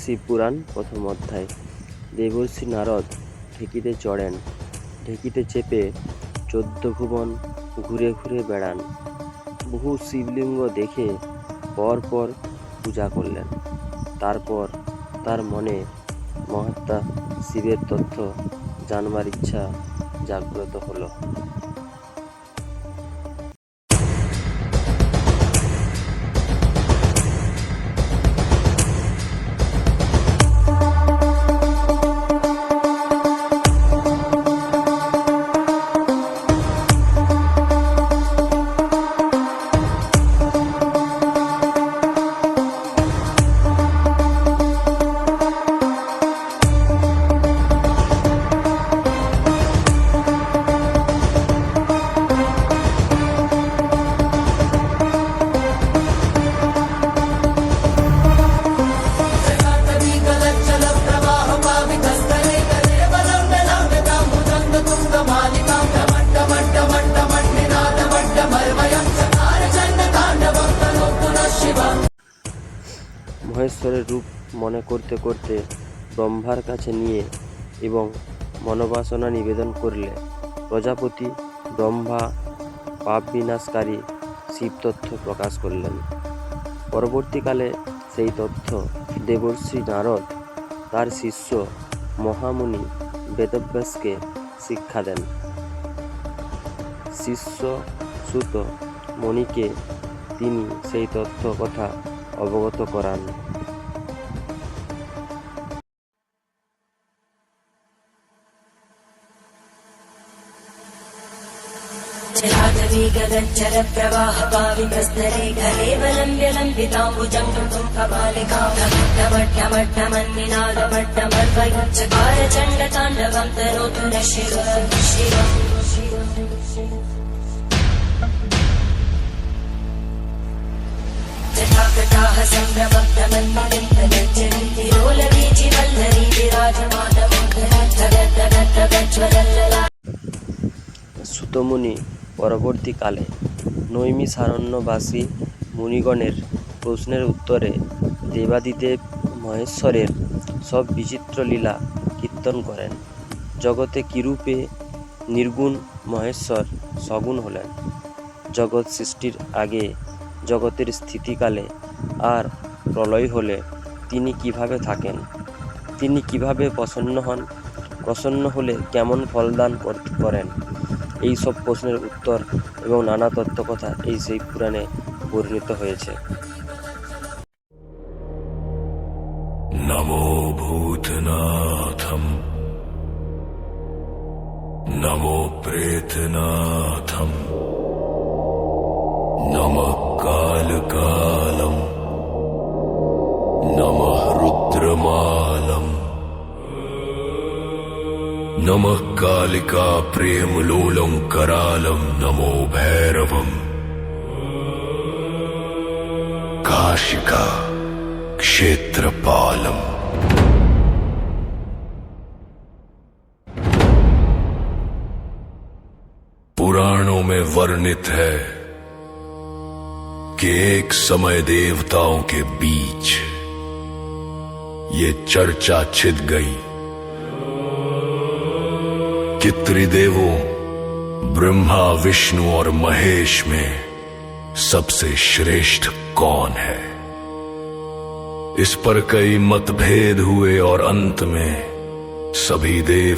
শিবপুরাণ প্রথম অধ্যায়। দেবর্ষি নারদ ঢেকিতে চড়েন। ঢেকিতে চেপে 14 ভুবন ঘুরে ঘুরে বেড়ান। বহু শিবলিঙ্গ দেখে পর পর পূজা করলেন। তারপর তার মনে মহাত্মা শিবের তথ্য জানবার ইচ্ছা জাগ্রত হলো। মহেশ্বরের রূপ মনে করতে করতে ব্রহ্মার কাছে নিয়ে এবং মনোবাসনা নিবেদন করলে প্রজাপতি ব্রহ্মা পাপ বিনাশকারী শিবতথ্য প্রকাশ করলেন। পরবর্তীকালে সেই তথ্য দেবর্ষি নারদ তার শিষ্য মহামুনি বেদব্যাসকে শিক্ষা দেন। শিষ্য সুত মণিকে তিনি সেই তথ্য কথা অবগত করান। जलाधवीगगज्जलप्रवाहपावितस्तरे गलेवलम्ब्यलम्बिताम्बुजं कपालिकामट्टमट्टमट्टमन्निनादमट्टमर्वयुच्चकार चण्डताण्डवं तनोतु नः शिवः शिवः। जटाकटाः सम्भ्रमब्धमन्मलिन्दनज्जरीतिरोलवीचिवल्लरी विराजमानमोहनद्धगद्धगद्धगज्ज्वलल्लला। সুতমুনি পরবর্তীকালে নৈমিষারণ্যবাসী মুনিগণের প্রশ্নের উত্তরে দেবাদিদেব মহেশ্বরের সব বিচিত্র লীলা কীর্তন করেন। জগতে কিরূপে নির্গুণ মহেশ্বর সগুণ হলেন, জগৎ সৃষ্টির আগে, জগতের স্থিতিকালে আর প্রলয় হলে তিনি কিভাবে থাকেন, তিনি কিভাবে প্রসন্ন হন, প্রসন্ন হলে কেমন ফলদান করেন, এই সব প্রশ্নের উত্তর এবং নানা তত্ত্বকথা এই সেই পুরাণে বর্ণিত হয়েছে। নমো ভূতনাথম নমো প্রেতনাথম নমঃ কালকালম নমঃ রুদ্রমালম नमः कालिका प्रेमलोलं करालं नमो भैरवम् काशिका क्षेत्रपालम्। पुराणों में वर्णित है कि एक समय देवताओं के बीच ये चर्चा छिद गई कि त्रिदेवों ब्रह्मा विष्णु और महेश में सबसे श्रेष्ठ कौन है। इस पर कई मतभेद हुए और अंत में सभी देव